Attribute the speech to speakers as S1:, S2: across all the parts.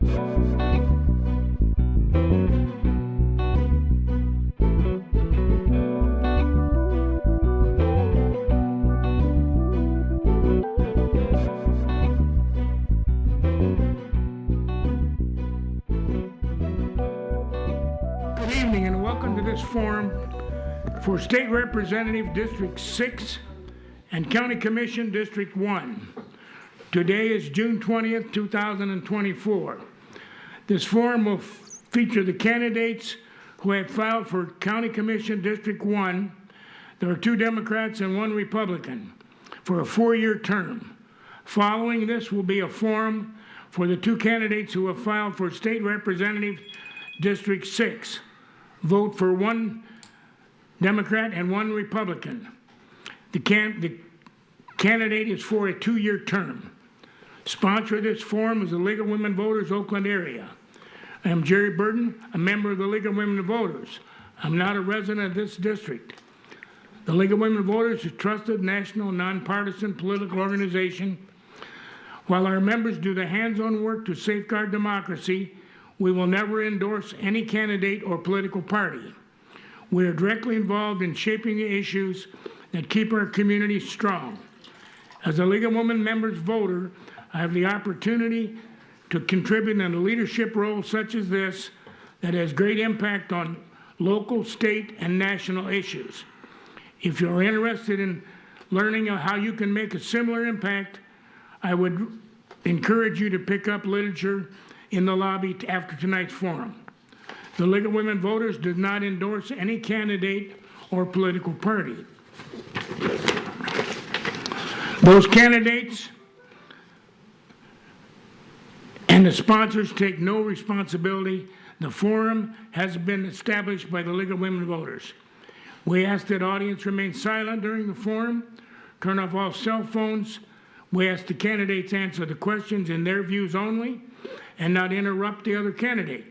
S1: Good evening and welcome to this forum for State Representative District 6 and County Commission District 1. Today is June 20th, 2024. This forum will feature the candidates who have filed for County Commission District 1. There are 2 Democrats and 1 Republican for a 4-year term. Following this will be a forum for the 2 candidates who have filed for State Representative District 6. Vote for 1 Democrat and 1 Republican. The candidate is for a 2-year term. Sponsor of this forum is the League of Women Voters, Oakland area. I am Jerry Burton, a member of the League of Women Voters. I'm not a resident of this district. The League of Women Voters is a trusted national nonpartisan political organization. While our members do the hands-on work to safeguard democracy, we will never endorse any candidate or political party. We are directly involved in shaping the issues that keep our community strong. As a League of Women Members voter, I have the opportunity to contribute in a leadership role such as this that has great impact on local, state, and national issues. If you're interested in learning how you can make a similar impact, I would encourage you to pick up literature in the lobby after tonight's forum. The League of Women Voters does not endorse any candidate or political party. Those candidates and the sponsors take no responsibility. The forum has been established by the League of Women Voters. We ask that audience remain silent during the forum, turn off all cell phones. We ask the candidates answer the questions in their views only and not interrupt the other candidate.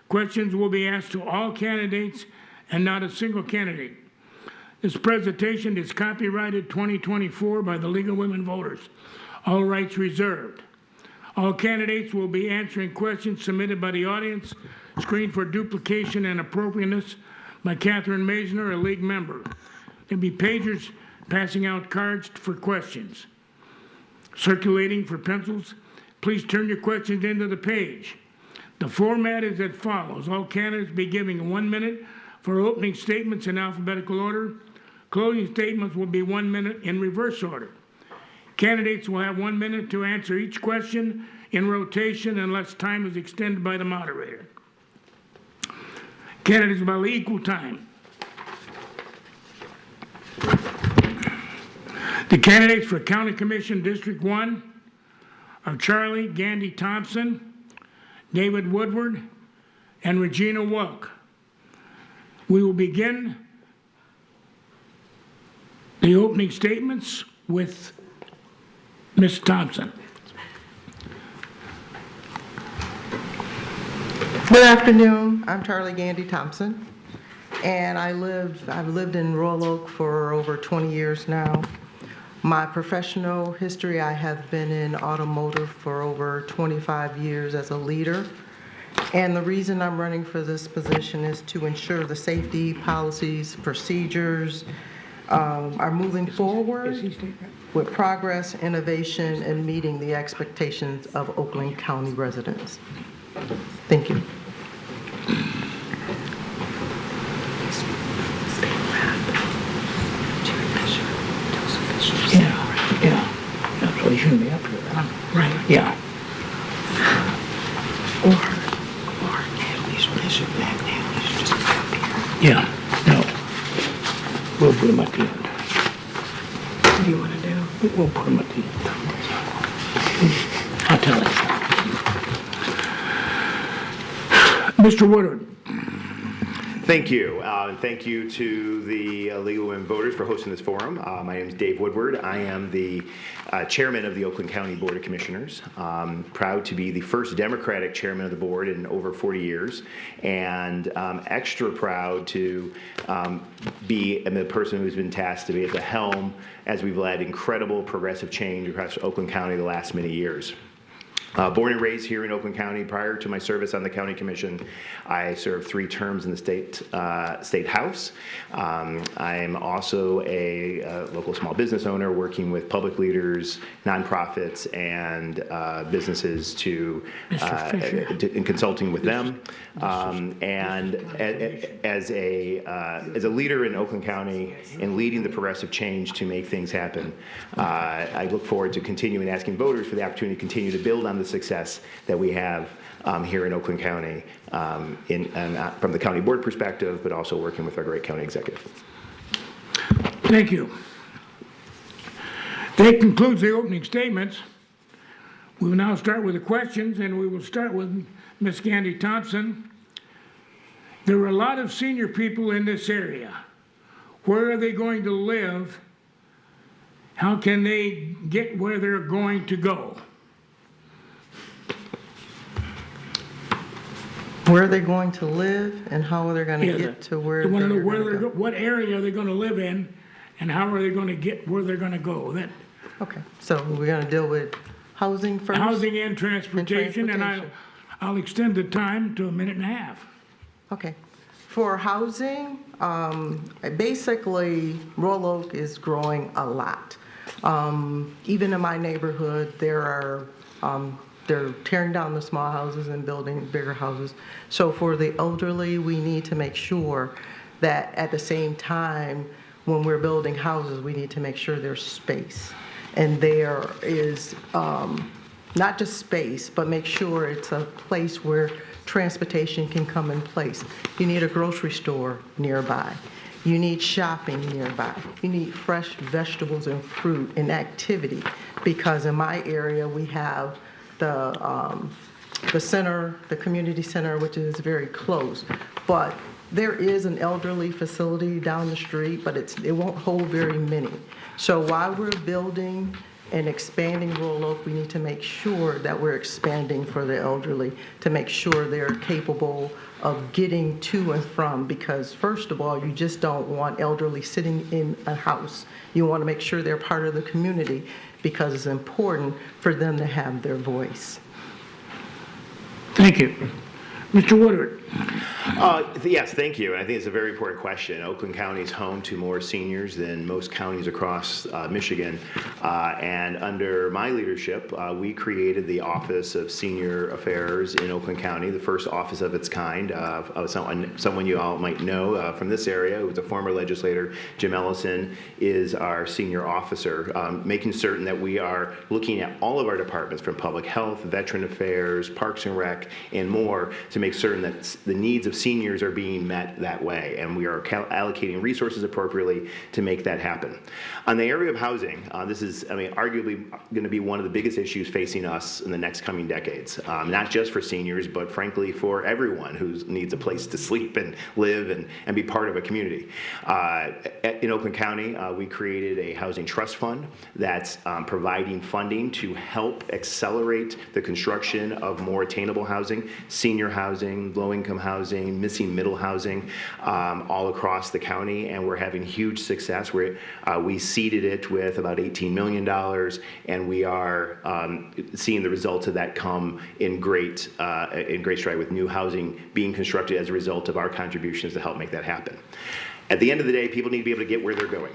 S1: Questions will be asked to all candidates and not a single candidate. This presentation is copyrighted 2024 by the League of Women Voters. All rights reserved. All candidates will be answering questions submitted by the audience, screened for duplication and appropriateness by Catherine Maisner, a League member. There'll be pagers passing out cards for questions. Circulating for pencils. Please turn your questions into the page. The format is as follows. All candidates will be giving 1 minute for opening statements in alphabetical order. Closing statements will be 1 minute in reverse order. Candidates will have 1 minute to answer each question in rotation unless time is extended by the moderator. Candidates will have equal time. The candidates for County Commission District 1 are Charlie Gandy Thompson, David Woodward, and Regina WROK. We will begin the opening statements with Ms. Thompson.
S2: Good afternoon. I'm Charlie Gandy Thompson, and I've lived in Royal Oak for over 20 years now. My professional history, I have been in automotive for over 25 years as a leader. And the reason I'm running for this position is to ensure the safety policies, procedures are moving forward with progress, innovation, and meeting the expectations of Oakland County residents. Thank you.
S1: Yeah. That's why you shouldn't be up here. Right. Yeah.
S2: Or Natalie's bishop, Natalie's just up here.
S1: Yeah. No. We'll put them at the end.
S2: What do you want to do?
S1: We'll put them at the end. I'll tell you. Mr. Woodward.
S3: Thank you. And thank you to the League of Women Voters for hosting this forum. My name is Dave Woodward. I am the chairman of the Oakland County Board of Commissioners. Proud to be the first Democratic chairman of the board in over 40 years, and extra proud to be the person who's been tasked to be at the helm as we've led incredible progressive change across Oakland County the last many years. Born and raised here in Oakland County. Prior to my service on the County Commission, I served 3 terms in the State House. I'm also a local small business owner working with public leaders, nonprofits, and businesses in consulting with them. And as a leader in Oakland County and leading the progressive change to make things happen, I look forward to continuing asking voters for the opportunity to continue to build on the success that we have here in Oakland County from the county board perspective, but also working with our great county executive.
S1: Thank you. That concludes the opening statements. We will now start with the questions, and we will start with Ms. Gandy Thompson. There are a lot of senior people in this area. Where are they going to live? How can they get where they're going to go?
S2: Where are they going to live and how are they going to get to where
S1: They want to know
S2: they're going to go?
S1: what area are they going to live in and how are they going to get where they're going to go.
S2: Okay, so we're going to deal with housing first?
S1: Housing and transportation, and I'll extend the time to 1.5 minutes.
S2: Okay. For housing, basically, Royal Oak is growing a lot. Even in my neighborhood, they're tearing down the small houses and building bigger houses. So for the elderly, we need to make sure that at the same time, when we're building houses, we need to make sure there's space. And there is not just space, but make sure it's a place where transportation can come in place. You need a grocery store nearby. You need shopping nearby. You need fresh vegetables and fruit and activity, because in my area we have the center, the community center, which is very close. But there is an elderly facility down the street, but it won't hold very many. So while we're building and expanding Royal Oak, we need to make sure that we're expanding for the elderly, to make sure they're capable of getting to and from, because first of all, you just don't want elderly sitting in a house. You want to make sure they're part of the community, because it's important for them to have their voice.
S1: Thank you. Mr. Woodward.
S3: Yes, thank you. I think it's a very important question. Oakland County is home to more seniors than most counties across Michigan. And under my leadership, we created the Office of Senior Affairs in Oakland County, the first office of its kind. Someone you all might know from this area, who was a former legislator, Jim Ellison, is our senior officer, making certain that we are looking at all of our departments, from public health, veteran affairs, parks and rec, and more, to make certain that the needs of seniors are being met that way, and we are allocating resources appropriately to make that happen. On the area of housing, this is, arguably going to be one of the biggest issues facing us in the next coming decades, not just for seniors, but frankly for everyone who needs a place to sleep and live and be part of a community. In Oakland County, we created a housing trust fund that's providing funding to help accelerate the construction of more attainable housing, senior housing, low-income housing, missing middle housing, all across the county, and we're having huge success. We seeded it with about $18 million, and we are seeing the results of that come in great stride, with new housing being constructed as a result of our contributions to help make that happen. At the end of the day, people need to be able to get where they're going.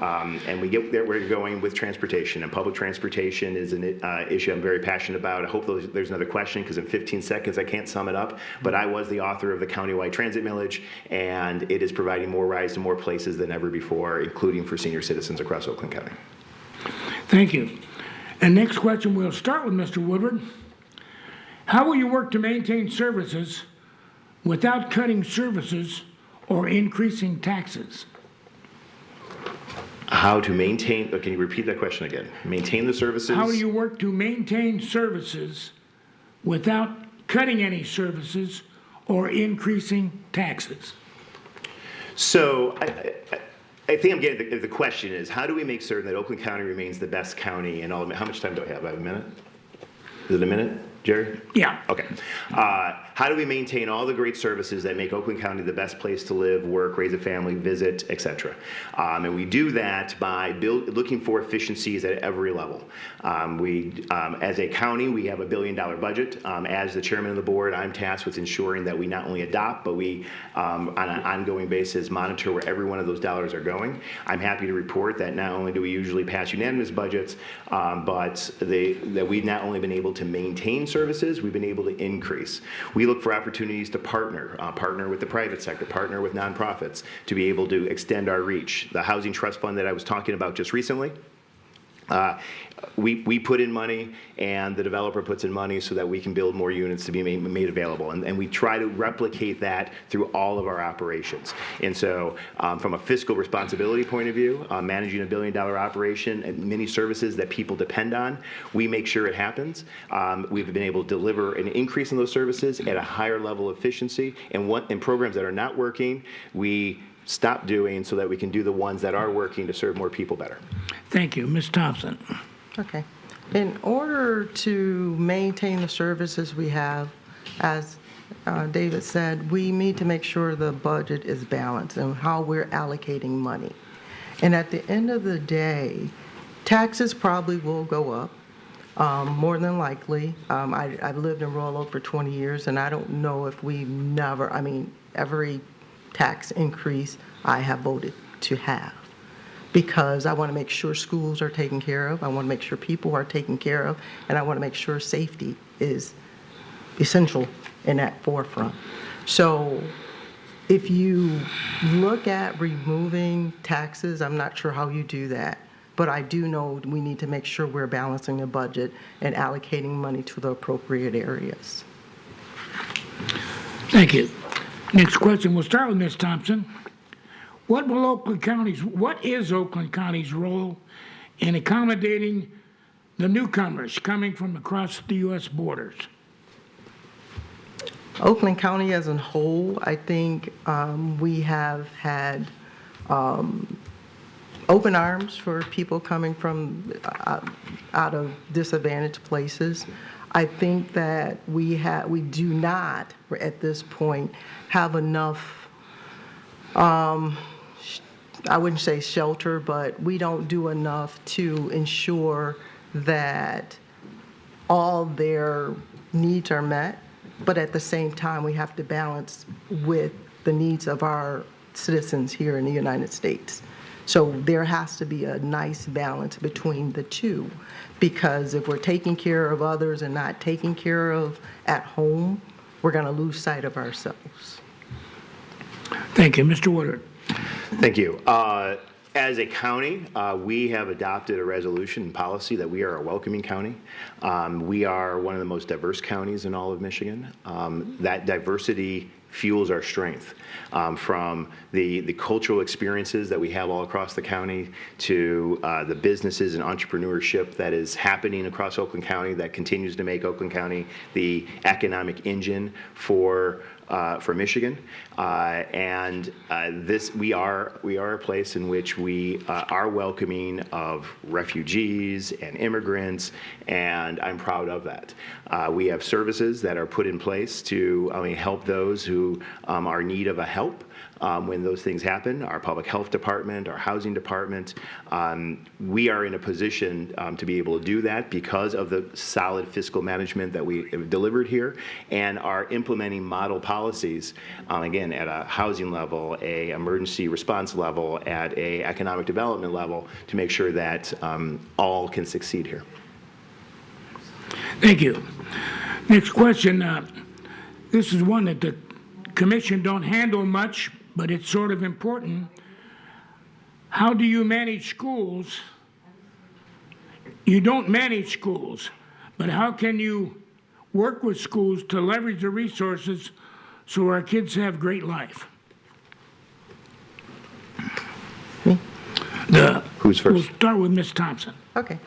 S3: And we get where we're going with transportation, and public transportation is an issue I'm very passionate about. I hope there's another question, because in 15 seconds I can't sum it up, but I was the author of the countywide transit millage, and it is providing more rides to more places than ever before, including for senior citizens across Oakland County.
S1: Thank you. And next question, we'll start with Mr. Woodward. How will you work to maintain services without cutting services or increasing taxes?
S3: How to maintain, can you repeat that question again? Maintain the services?
S1: How do you work to maintain services without cutting any services or increasing taxes?
S3: So I think I'm getting the question is, how do we make certain that Oakland County remains the best county in all of it? How much time do I have? I have a minute? Is it a minute? Jerry?
S1: Yeah.
S3: Okay. How do we maintain all the great services that make Oakland County the best place to live, work, raise a family, visit, et cetera? And we do that by looking for efficiencies at every level. As a county, we have a $1 billion budget. As the chairman of the board, I'm tasked with ensuring that we not only adopt, but we, on an ongoing basis, monitor where every one of those dollars are going. I'm happy to report that not only do we usually pass unanimous budgets, but that we've not only been able to maintain services, we've been able to increase. We look for opportunities to partner with the private sector, partner with nonprofits to be able to extend our reach. The Housing Trust Fund that I was talking about just recently, we put in money and the developer puts in money so that we can build more units to be made available. And we try to replicate that through all of our operations. And so from a fiscal responsibility point of view, managing a $1 billion operation and many services that people depend on, we make sure it happens. We've been able to deliver an increase in those services at a higher level of efficiency. And programs that are not working, we stop doing so that we can do the ones that are working to serve more people better.
S1: Thank you. Ms. Thompson.
S2: Okay. In order to maintain the services we have, as David said, we need to make sure the budget is balanced and how we're allocating money. And at the end of the day, taxes probably will go up, more than likely. I've lived in Royal Oak for 20 years, and I don't know if every tax increase I have voted to have, because I want to make sure schools are taken care of, I want to make sure people are taken care of, and I want to make sure safety is essential in that forefront. So if you look at removing taxes, I'm not sure how you do that, but I do know we need to make sure we're balancing the budget and allocating money to the appropriate areas.
S1: Thank you. Next question, we'll start with Ms. Thompson. What is Oakland County's role in accommodating the newcomers coming from across the U.S. borders?
S2: Oakland County as a whole, I think we have had open arms for people coming from out of disadvantaged places. I think that we do not, at this point, have enough, I wouldn't say shelter, but we don't do enough to ensure that all their needs are met. But at the same time, we have to balance with the needs of our citizens here in the United States. So there has to be a nice balance between the two, because if we're taking care of others and not taking care of at home, we're going to lose sight of ourselves.
S1: Thank you. Mr. Woodard.
S3: Thank you. As a county, we have adopted a resolution and policy that we are a welcoming county. We are one of the most diverse counties in all of Michigan. That diversity fuels our strength, from the cultural experiences that we have all across the county to the businesses and entrepreneurship that is happening across Oakland County that continues to make Oakland County the economic engine for Michigan. We are a place in which we are welcoming of refugees and immigrants, and I'm proud of that. We have services that are put in place to help those who are in need of a help when those things happen. Our public health department, our housing department, we are in a position to be able to do that because of the solid fiscal management that we have delivered here and are implementing model policies, again, at a housing level, a emergency response level, at a economic development level, to make sure that all can succeed here.
S1: Thank you. Next question. This is one that the Commission don't handle much, but it's sort of important. How do you manage schools? You don't manage schools, but how can you work with schools to leverage the resources so our kids have great life?
S3: Who's first?
S1: We'll start with Ms. Thompson.
S2: Okay.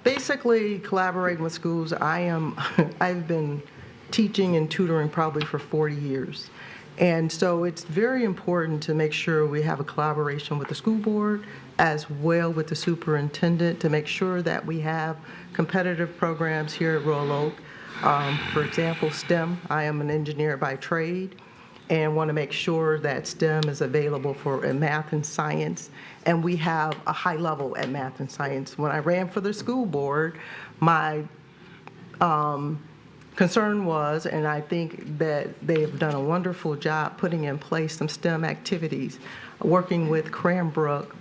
S2: Basically, collaborating with schools. I've been teaching and tutoring probably for 40 years. And so it's very important to make sure we have a collaboration with the school board as well with the superintendent to make sure that we have competitive programs here at Royal Oak. For example, STEM, I am an engineer by trade and want to make sure that STEM is available for math and science, and we have a high level at math and science. When I ran for the school board, my concern was, and I think that they've done a wonderful job putting in place some STEM activities, working with Cranbrook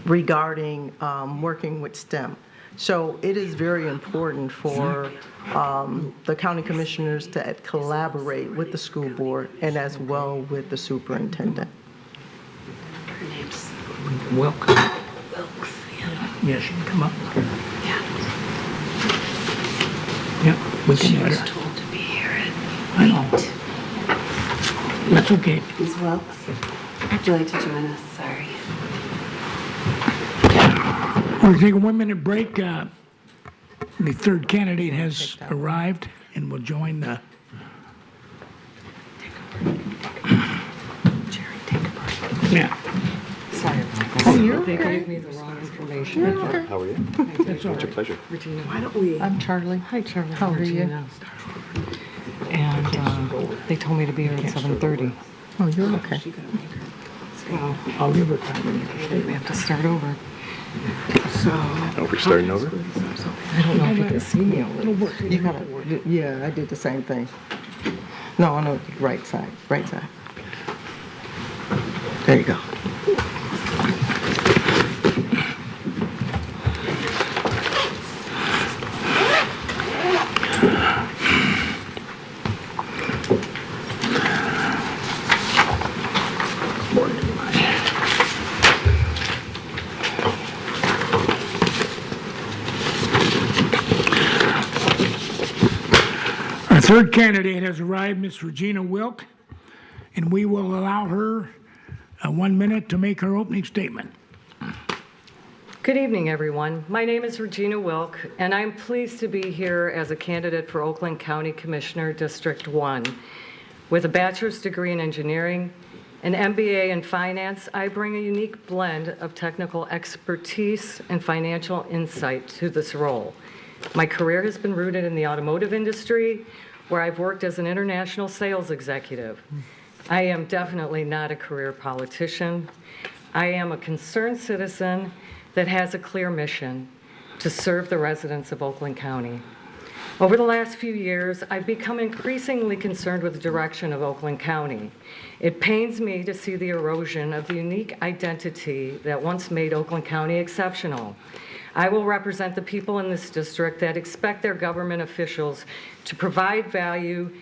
S2: regarding working with STEM. So it is very important for the county commissioners to collaborate with the school board and as well with the superintendent.
S4: Her name's
S1: Welcome.
S4: Wilkes.
S1: Yes, you can come up.
S4: Yeah.
S1: Yeah, we
S4: She
S1: can let
S4: was
S1: her.
S4: told to be here at
S1: I know.
S4: 8.
S1: That's okay.
S4: Ms. Wilkes, would you like to join us? Sorry.
S1: We're going to take a 1-minute break. The third candidate has arrived and will join the...
S4: Jerry, take a break.
S1: Yeah,
S4: Sorry about that.
S2: Oh, you're
S4: They
S2: okay.
S4: gave me the wrong information.
S3: How are you?
S1: that's all
S3: It's a
S1: right.
S3: pleasure.
S4: Regina, why don't we?
S2: I'm Charlie.
S4: Hi, Charlie.
S2: How are you?
S4: Regina. And they told me to be here at 7:30.
S2: Oh, you're okay.
S4: So
S1: I'll give her time.
S4: we have to start over. So
S3: Oh, we're starting over?
S4: I don't know if you can see me over there.
S2: You gotta, yeah, I did the same thing. No, on the right side, right side. There you go.
S1: Our third candidate has arrived, Ms. Regina Wilk, and we will allow her 1 minute to make her opening statement.
S5: Good evening, everyone. My name is Regina Wilk, and I'm pleased to be here as a candidate for Oakland County Commissioner, District 1. With a bachelor's degree in engineering, an MBA in finance, I bring a unique blend of technical expertise and financial insight to this role. My career has been rooted in the automotive industry, where I've worked as an international sales executive. I am definitely not a career politician. I am a concerned citizen that has a clear mission to serve the residents of Oakland County. Over the last few years, I've become increasingly concerned with the direction of Oakland County. It pains me to see the erosion of the unique identity that once made Oakland County exceptional. I will represent the people in this district that expect their government officials to provide value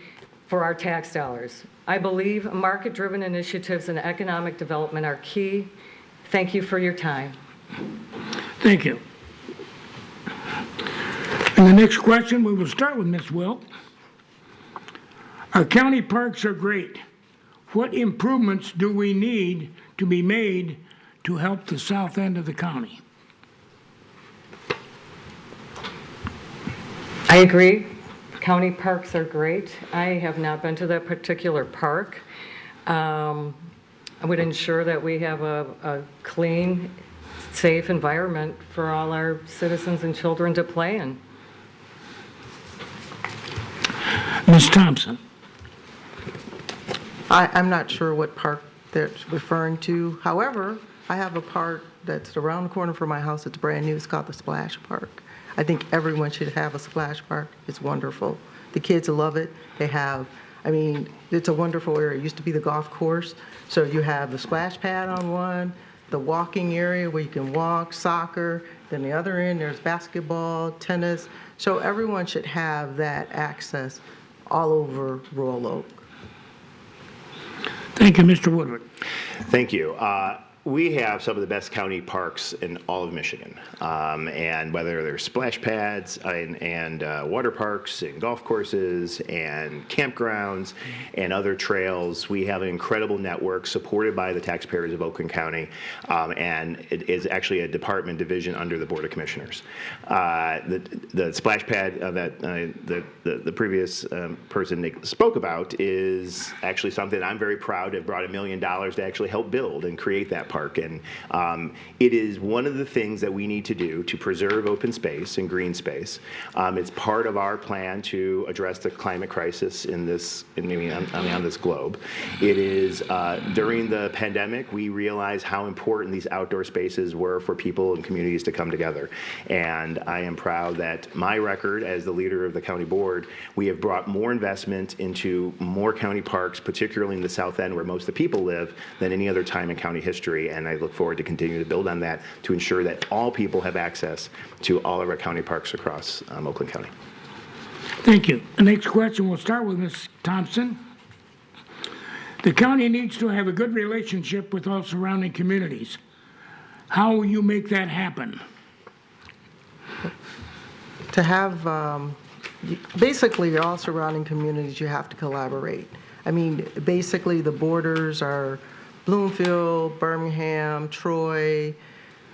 S5: for our tax dollars. I believe market-driven initiatives and economic development are key. Thank you for your time.
S1: Thank you. And the next question, we will start with Ms. Wilk. Our county parks are great. What improvements do we need to be made to help the south end of the county?
S5: I agree. County parks are great. I have not been to that particular park. I would ensure that we have a clean, safe environment for all our citizens and children to play in.
S1: Ms. Thompson?
S2: I'm not sure what park that's referring to. However, I have a park that's around the corner from my house. It's brand new. It's called the Splash Park. I think everyone should have a splash park. It's wonderful. The kids love it. They have, I mean, it's a wonderful area. It used to be the golf course. So you have the splash pad on one, the walking area where you can walk, soccer. Then the other end, there's basketball, tennis. So everyone should have that access all over Royal Oak.
S1: Thank you, Mr. Woodward.
S3: Thank you. We have some of the best county parks in all of Michigan, and whether they're splash pads and water parks and golf courses and campgrounds and other trails, we have an incredible network supported by the taxpayers of Oakland County, and it is actually a department division under the Board of Commissioners. The splash pad that the previous person Nick spoke about is actually something I'm very proud to have brought $1 million to actually help build and create that park. park. And it is one of the things that we need to do to preserve open space and green space. It's part of our plan to address the climate crisis on this globe. It is during the pandemic, we realized how important these outdoor spaces were for people and communities to come together. And I am proud that my record as the leader of the county board, we have brought more investment into more county parks, particularly in the south end where most of the people live, than any other time in county history. And I look forward to continuing to build on that to ensure that all people have access to all of our county parks across Oakland County.
S1: Thank you. The next question, we'll start with Ms. Thompson. The county needs to have a good relationship with all surrounding communities. How will you make that happen?
S2: To have, basically, all surrounding communities, you have to collaborate. I mean, basically, the borders are Bloomfield, Birmingham, Troy,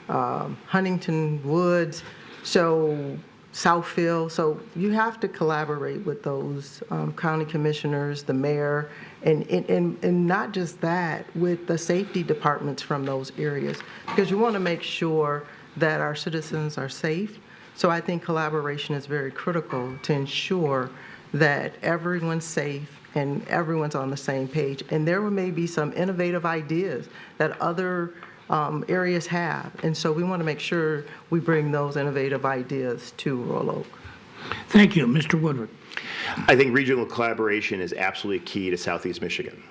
S2: Huntington Woods, so Southfield. So you have to collaborate with those county commissioners, the mayor, and not just that, with the safety departments from those areas, because you want to make sure that our citizens are safe. So I think collaboration is very critical to ensure that everyone's safe and everyone's on the same page. And there may be some innovative ideas that other areas have. And so we want to make sure we bring those innovative ideas to Royal Oak.
S1: Thank you. Mr. Woodward.
S3: I think regional collaboration is absolutely key to Southeast Michigan.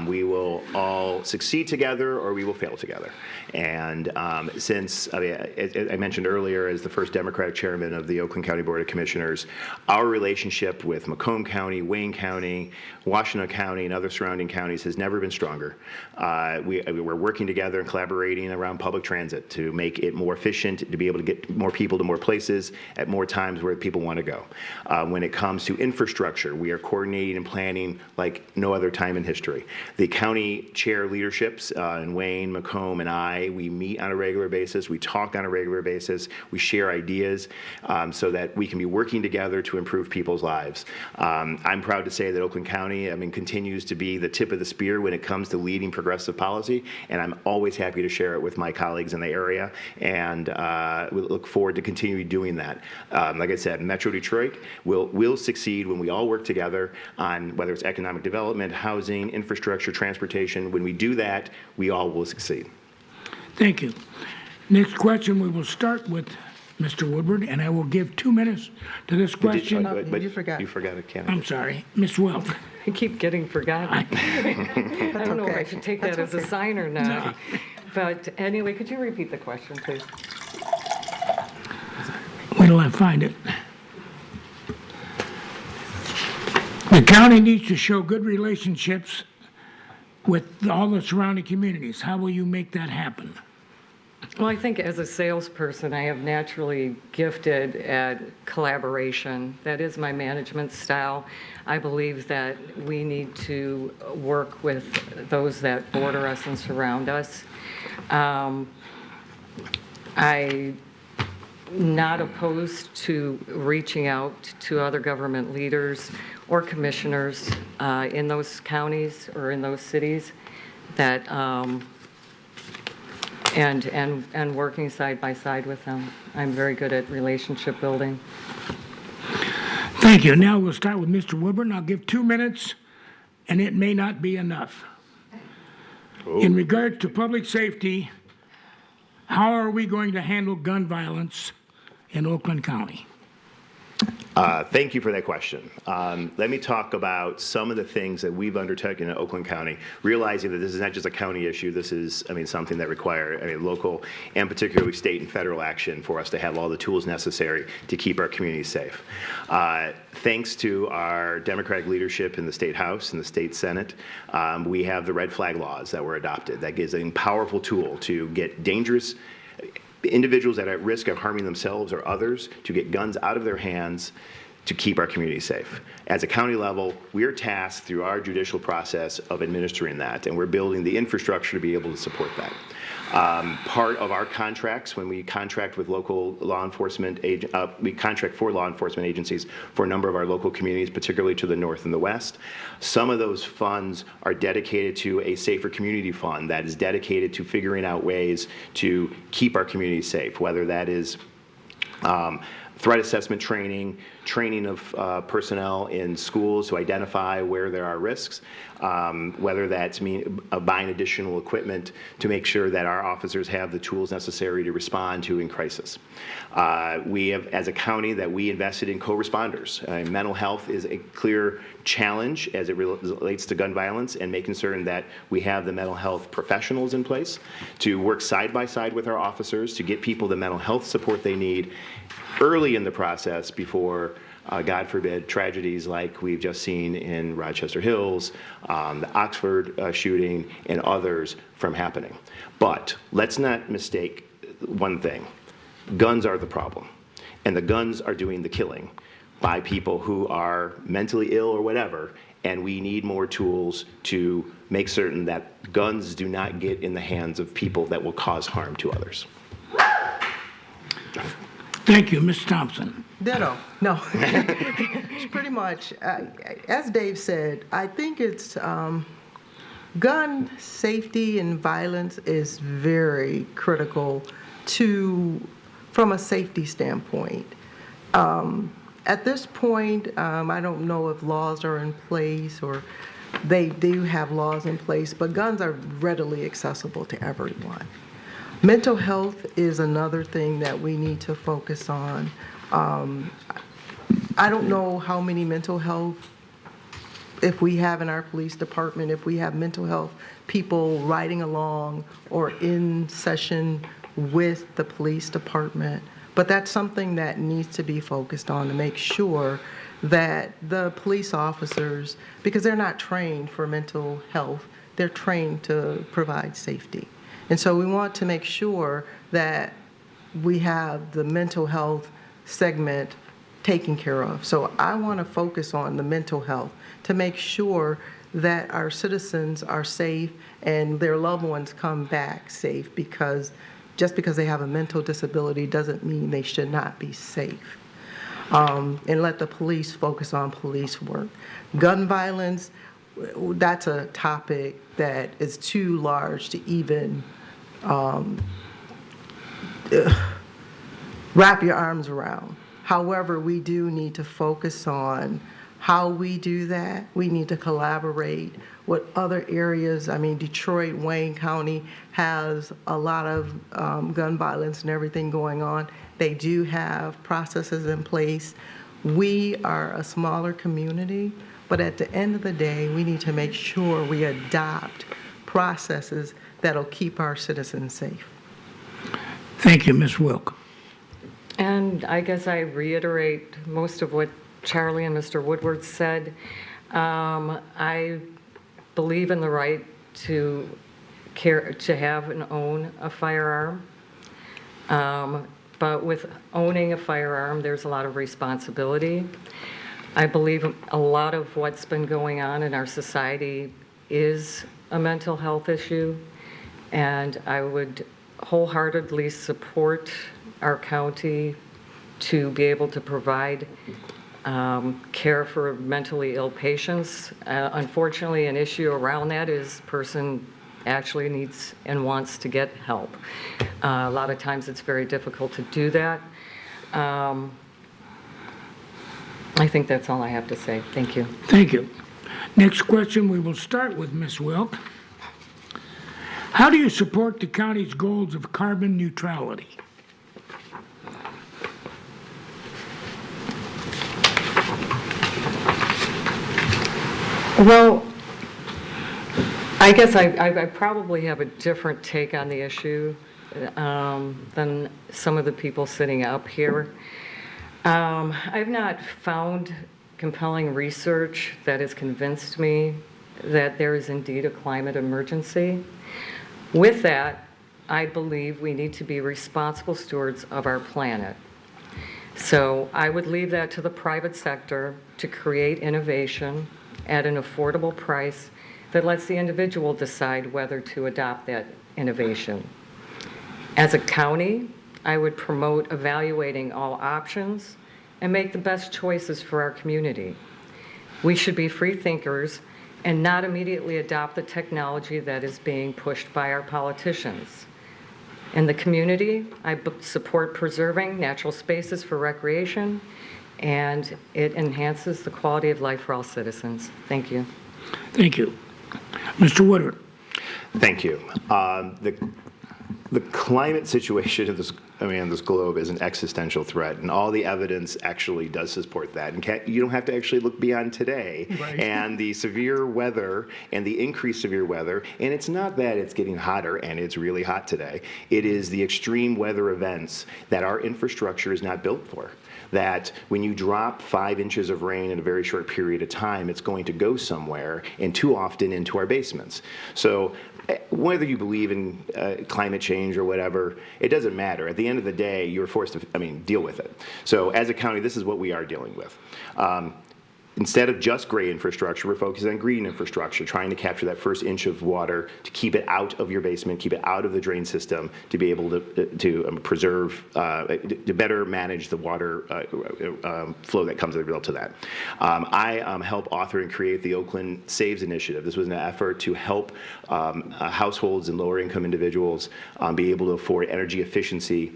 S3: We will all succeed together or we will fail together. And since, I mentioned earlier, as the first Democratic chairman of the Oakland County Board of Commissioners, our relationship with Macomb County, Wayne County, Washtenaw County, and other surrounding counties has never been stronger. We're working together and collaborating around public transit to make it more efficient, to be able to get more people to more places at more times where people want to go. When it comes to infrastructure, we are coordinating and planning like no other time in history. The county chair leaderships in Wayne, Macomb, and I, we meet on a regular basis, we talk on a regular basis, we share ideas so that we can be working together to improve people's lives. I'm proud to say that Oakland County, continues to be the tip of the spear when it comes to leading progressive policy, and I'm always happy to share it with my colleagues in the area, and we look forward to continuing doing that. Like I said, Metro Detroit will succeed when we all work together on whether it's economic development, housing, infrastructure, transportation. When we do that, we all will succeed.
S1: Thank you. Next question, we will start with Mr. Woodward, and I will give 2 minutes to this question.
S3: But
S2: you forgot.
S3: You forgot a candidate.
S1: I'm sorry, Ms. Welk.
S5: I keep getting forgotten. I don't know if I should take that as a sign or not. But anyway, could you repeat the question, please?
S1: Wait till I find it. The county needs to show good relationships with all the surrounding communities. How will you make that happen?
S5: Well, I think as a salesperson, I have naturally gifted at collaboration. That is my management style. I believe that we need to work with those that border us and surround us. I'm not opposed to reaching out to other government leaders or commissioners in those counties or in those cities that and working side by side with them. I'm very good at relationship building.
S1: Thank you. Now we'll start with Mr. Woodward, and I'll give 2 minutes, and it may not be enough. In regards to public safety, how are we going to handle gun violence in Oakland County?
S3: Thank you for that question. Let me talk about some of the things that we've undertaken in Oakland County, realizing that this is not just a county issue. This is, something that requires local and particularly state and federal action for us to have all the tools necessary to keep our communities safe. Thanks to our Democratic leadership in the State House and the State Senate, we have the red flag laws that were adopted. That gives a powerful tool to get dangerous individuals that are at risk of harming themselves or others to get guns out of their hands to keep our community safe. As a county level, we are tasked through our judicial process of administering that, and we're building the infrastructure to be able to support that. Part of our contracts, when we contract with local law enforcement, we contract for law enforcement agencies for a number of our local communities, particularly to the north and the west. Some of those funds are dedicated to a safer community fund that is dedicated to figuring out ways to keep our community safe, whether that is threat assessment training, training of personnel in schools to identify where there are risks, whether that's buying additional equipment to make sure that our officers have the tools necessary to respond to in crisis. We have, as a county, that we invested in co-responders. Mental health is a clear challenge as it relates to gun violence, and making certain that we have the mental health professionals in place to work side by side with our officers to get people the mental health support they need early in the process before, God forbid, tragedies like we've just seen in Rochester Hills, the Oxford shooting, and others from happening. But let's not mistake one thing. Guns are the problem, and the guns are doing the killing by people who are mentally ill or whatever, and we need more tools to make certain that guns do not get in the hands of people that will cause harm to others.
S1: Thank you, Ms. Thompson.
S2: Ditto. No. Pretty much, as Dave said, I think it's gun safety and violence is very critical from a safety standpoint. At this point, I don't know if laws are in place, or they do have laws in place, but guns are readily accessible to everyone. Mental health is another thing that we need to focus on. I don't know how many mental health, if we have in our police department, if we have mental health people riding along or in session with the police department, but that's something that needs to be focused on to make sure that the police officers, because they're not trained for mental health, they're trained to provide safety. And so we want to make sure that we have the mental health segment taken care of. So I want to focus on the mental health to make sure that our citizens are safe and their loved ones come back safe, because just because they have a mental disability doesn't mean they should not be safe. And let the police focus on police work. Gun violence, that's a topic that is too large to even wrap your arms around. However, we do need to focus on how we do that. We need to collaborate with other areas. I mean, Detroit, Wayne County has a lot of gun violence and everything going on. They do have processes in place. We are a smaller community, but at the end of the day, we need to make sure we adopt processes that'll keep our citizens safe.
S1: Thank you, Ms. Wilk.
S5: And I guess I reiterate most of what Charlie and Mr. Woodward said. I believe in the right to have and own a firearm. But with owning a firearm, there's a lot of responsibility. I believe a lot of what's been going on in our society is a mental health issue, and I would wholeheartedly support our county to be able to provide care for mentally ill patients. Unfortunately, an issue around that is person actually needs and wants to get help. A lot of times it's very difficult to do that. I think that's all I have to say. Thank you.
S1: Thank you. Next question, we will start with Ms. Wilk. How do you support the county's goals of carbon neutrality?
S5: Well, I guess I probably have a different take on the issue than some of the people sitting up here. I've not found compelling research that has convinced me that there is indeed a climate emergency. With that, I believe we need to be responsible stewards of our planet. So I would leave that to the private sector to create innovation at an affordable price that lets the individual decide whether to adopt that innovation. As a county, I would promote evaluating all options and make the best choices for our community. We should be free thinkers and not immediately adopt the technology that is being pushed by our politicians. In the community, I support preserving natural spaces for recreation, and it enhances the quality of life for all citizens. Thank you.
S1: Thank you. Mr. Woodward.
S3: Thank you. The climate situation of this, this globe is an existential threat, and all the evidence actually does support that. And you don't have to actually look beyond today.
S1: Right.
S3: And the severe weather and the increased severe weather, and it's not that it's getting hotter, and it's really hot today. It is the extreme weather events that our infrastructure is not built for. That when you drop 5 inches of rain in a very short period of time, it's going to go somewhere, and too often into our basements. So whether you believe in climate change or whatever, it doesn't matter. At the end of the day, you're forced to, deal with it. So as a county, this is what we are dealing with. Instead of just gray infrastructure, we're focusing on green infrastructure, trying to capture that first inch of water to keep it out of your basement, keep it out of the drain system, to be able to preserve, to better manage the water flow that comes as a result of that. I helped author and create the Oakland Saves Initiative. This was an effort to help households and lower income individuals be able to afford energy efficiency,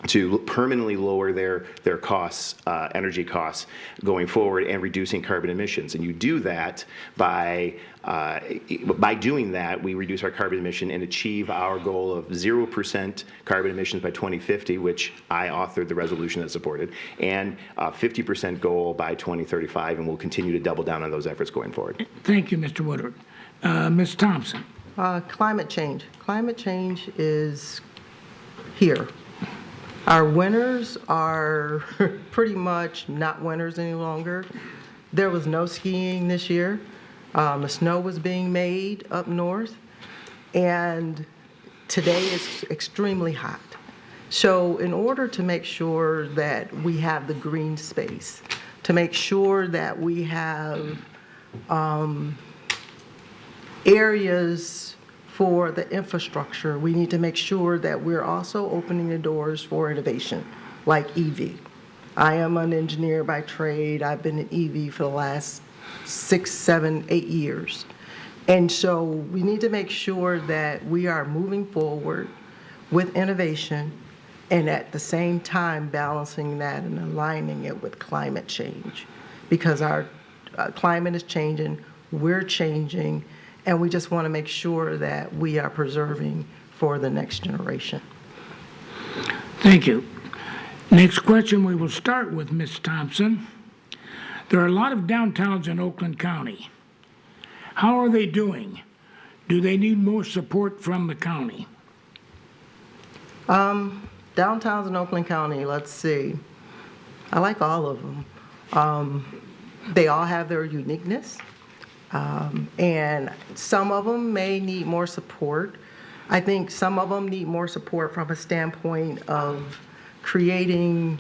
S3: to permanently lower their costs, energy costs going forward, and reducing carbon emissions. And you do that by doing that, we reduce our carbon emission and achieve our goal of 0% carbon emissions by 2050, which I authored the resolution that supported, and 50% goal by 2035, and we'll continue to double down on those efforts going forward.
S1: Thank you, Mr. Woodward. Ms. Thompson.
S2: Climate change. Climate change is here. Our winters are pretty much not winters any longer. There was no skiing this year. The snow was being made up north, and today it's extremely hot. So in order to make sure that we have the green space, to make sure that we have areas for the infrastructure, we need to make sure that we're also opening the doors for innovation, like EV. I am an engineer by trade. I've been in EV for the last 6, 7, 8 years. And so we need to make sure that we are moving forward with innovation, and at the same time balancing that and aligning it with climate change. Because our climate is changing, we're changing, and we just want to make sure that we are preserving for the next generation.
S1: Thank you. Next question, we will start with Ms. Thompson. There are a lot of downtowns in Oakland County. How are they doing? Do they need more support from the county?
S2: Downtowns in Oakland County, let's see. I like all of them. They all have their uniqueness. And some of them may need more support. I think some of them need more support from a standpoint of creating,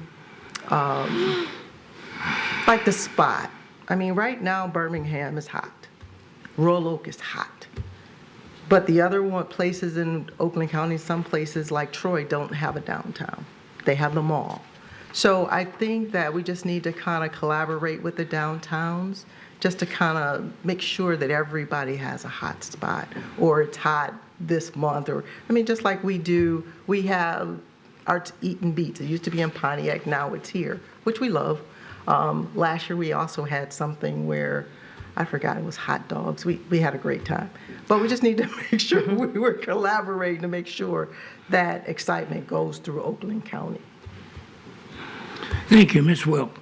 S2: like the spot. Right now Birmingham is hot. Royal Oak is hot. But the other places in Oakland County, some places like Troy don't have a downtown. They have the mall. So I think that we just need to kind of collaborate with the downtowns, just to kind of make sure that everybody has a hot spot, or it's hot this month, or, just like we do, we have Arts Eatin' Beats. It used to be in Pontiac, now it's here, which we love. Last year we also had something where, I forgot, it was hot dogs. We had a great time. But we just need to make sure we were collaborating to make sure that excitement goes through Oakland County.
S1: Thank you, Ms. Wilk.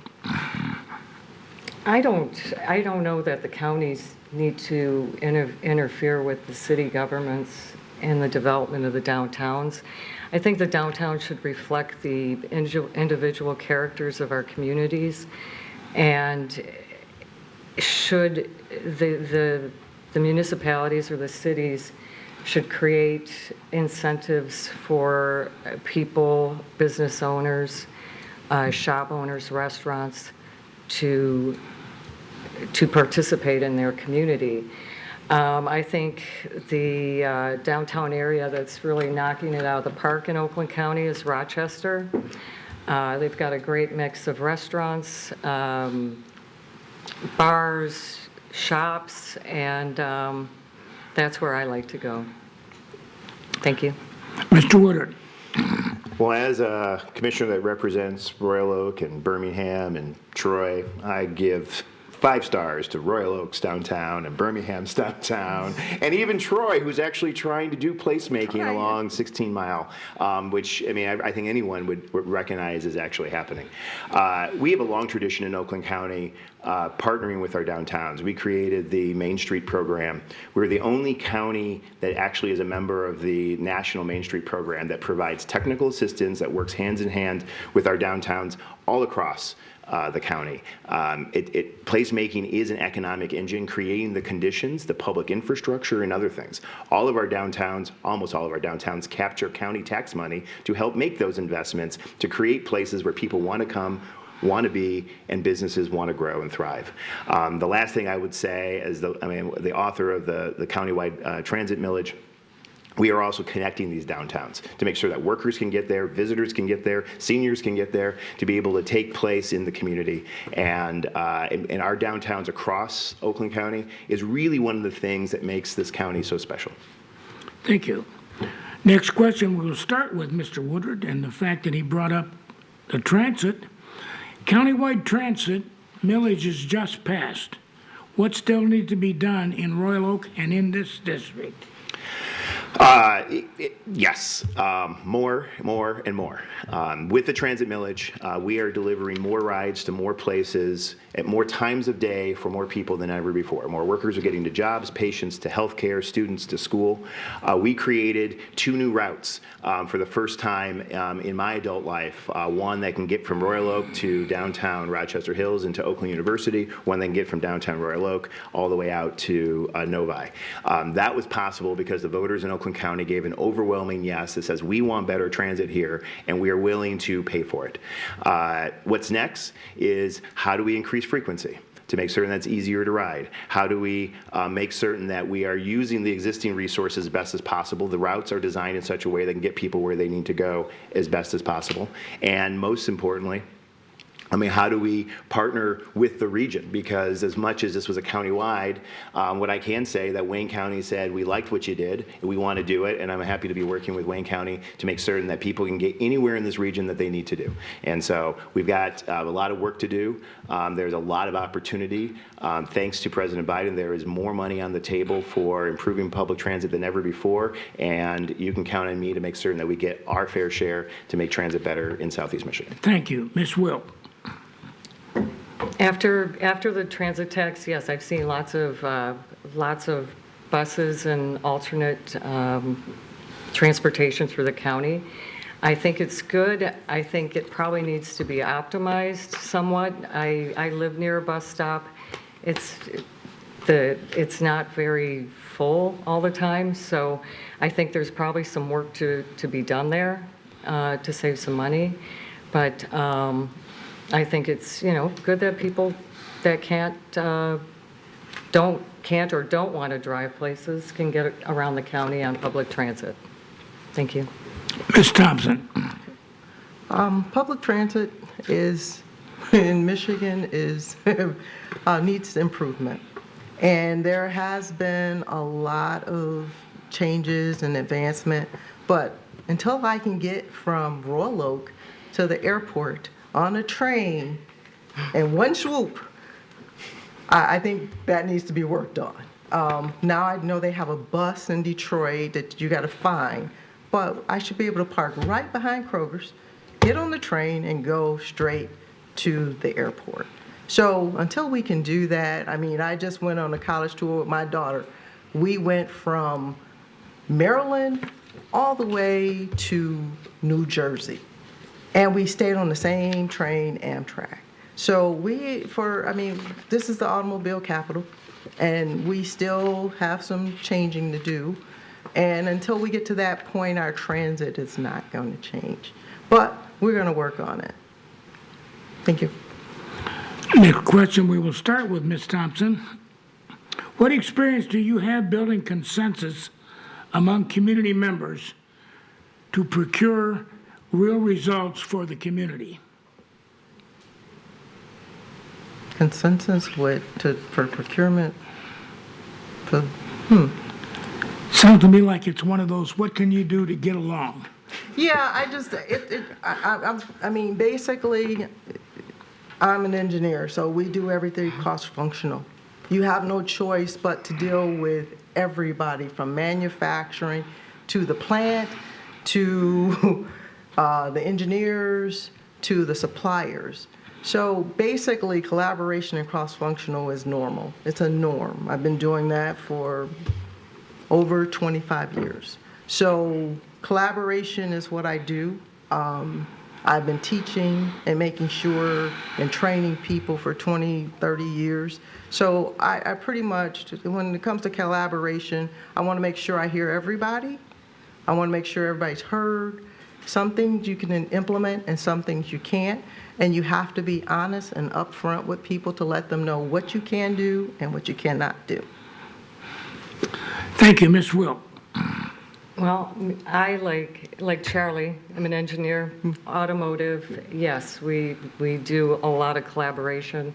S5: I don't know that the counties need to interfere with the city governments and the development of the downtowns. I think the downtown should reflect the individual characters of our communities, and should the municipalities or the cities should create incentives for people, business owners, shop owners, restaurants to participate in their community. I think the downtown area that's really knocking it out of the park in Oakland County is Rochester. They've got a great mix of restaurants, bars, shops, and that's where I like to go. Thank you.
S1: Mr. Woodard.
S3: Well, as a commissioner that represents Royal Oak and Birmingham and Troy, I give 5 stars to Royal Oaks downtown and Birmingham's downtown, and even Troy, who's actually trying to do placemaking along 16 Mile, which, I mean, I think anyone would recognize is actually happening. We have a long tradition in Oakland County partnering with our downtowns. We created the Main Street program. We're the only county that actually is a member of the National Main Street program that provides technical assistance that works hands in hand with our downtowns all across the county. Placemaking is an economic engine, creating the conditions, the public infrastructure, and other things. All of our downtowns, almost all of our downtowns, capture county tax money to help make those investments, to create places where people want to come, want to be, and businesses want to grow and thrive. The last thing I would say, as the author of the countywide transit millage, we are also connecting these downtowns to make sure that workers can get there, visitors can get there, seniors can get there, to be able to take place in the community. And our downtowns across Oakland County is really one of the things that makes this county so special.
S1: Thank you. Next question, we'll start with Mr. Woodard and the fact that he brought up the transit. Countywide transit millage is just passed. What still needs to be done in Royal Oak and in this district?
S3: Yes, more and more. With the transit millage, we are delivering more rides to more places at more times of day for more people than ever before. More workers are getting to jobs, patients to healthcare, students to school. We created 2 new routes for the first time in my adult life. One that can get from Royal Oak to downtown Rochester Hills and to Oakland University. One that can get from downtown Royal Oak all the way out to Novi. That was possible because the voters in Oakland County gave an overwhelming yes that says we want better transit here and we are willing to pay for it. What's next is how do we increase frequency to make certain that's easier to ride? How do we make certain that we are using the existing resources as best as possible? The routes are designed in such a way that can get people where they need to go as best as possible. And most importantly, how do we partner with the region? Because as much as this was a countywide, what I can say that Wayne County said, we liked what you did, and we want to do it, and I'm happy to be working with Wayne County to make certain that people can get anywhere in this region that they need to do. And so we've got a lot of work to do. There's a lot of opportunity. Thanks to President Biden, there is more money on the table for improving public transit than ever before, and you can count on me to make certain that we get our fair share to make transit better in Southeast Michigan.
S1: Thank you. Ms. Wilk.
S5: After the transit tax, yes, I've seen lots of buses and alternate transportation through the county. I think it's good. I think it probably needs to be optimized somewhat. I live near a bus stop. It's not very full all the time, so I think there's probably some work to be done there to save some money. But I think it's good that people that can't or don't want to drive places can get around the county on public transit. Thank you.
S1: Ms. Thompson.
S2: Public transit in Michigan needs improvement. And there has been a lot of changes and advancement, but until I can get from Royal Oak to the airport on a train in one swoop, I think that needs to be worked on. Now I know they have a bus in Detroit that you got to find, but I should be able to park right behind Kroger's, get on the train, and go straight to the airport. So until we can do that, I just went on a college tour with my daughter. We went from Maryland all the way to New Jersey. And we stayed on the same train, Amtrak. So this is the automobile capital, and we still have some changing to do. And until we get to that point, our transit is not going to change. But we're going to work on it. Thank you.
S1: Next question, we will start with Ms. Thompson. What experience do you have building consensus among community members to procure real results for the community?
S2: Consensus for procurement?
S1: Sounds to me like it's one of those, what can you do to get along?
S2: Yeah, I mean, basically, I'm an engineer, so we do everything cross-functional. You have no choice but to deal with everybody from manufacturing to the plant, to the engineers, to the suppliers. So basically, collaboration and cross-functional is normal. It's a norm. I've been doing that for over 25 years. So collaboration is what I do. I've been teaching and making sure and training people for 20, 30 years. So I pretty much, when it comes to collaboration, I want to make sure I hear everybody. I want to make sure everybody's heard. Some things you can implement and some things you can't. And you have to be honest and upfront with people to let them know what you can do and what you cannot do.
S1: Thank you, Ms. Wilk.
S5: Well, I like Charlie, I'm an engineer, automotive, yes, we do a lot of collaboration.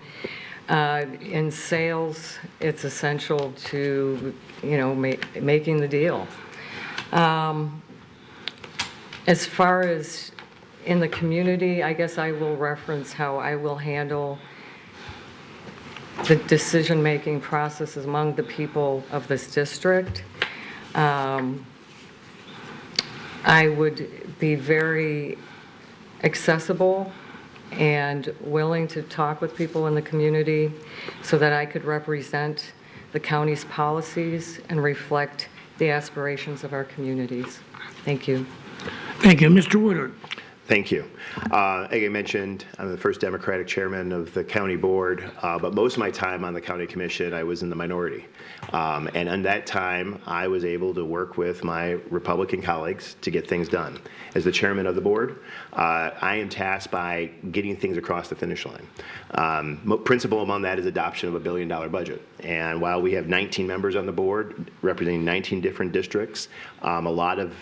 S5: In sales, it's essential to, making the deal. As far as in the community, I guess I will reference how I will handle the decision-making processes among the people of this district. I would be very accessible and willing to talk with people in the community so that I could represent the county's policies and reflect the aspirations of our communities. Thank you.
S1: Thank you, Mr. Woodard.
S3: Thank you. Like I mentioned, I'm the first Democratic chairman of the county board, but most of my time on the county commission, I was in the minority. And in that time, I was able to work with my Republican colleagues to get things done. As the chairman of the board, I am tasked by getting things across the finish line. Principal among that is adoption of a $1 billion budget. And while we have 19 members on the board representing 19 different districts, a lot of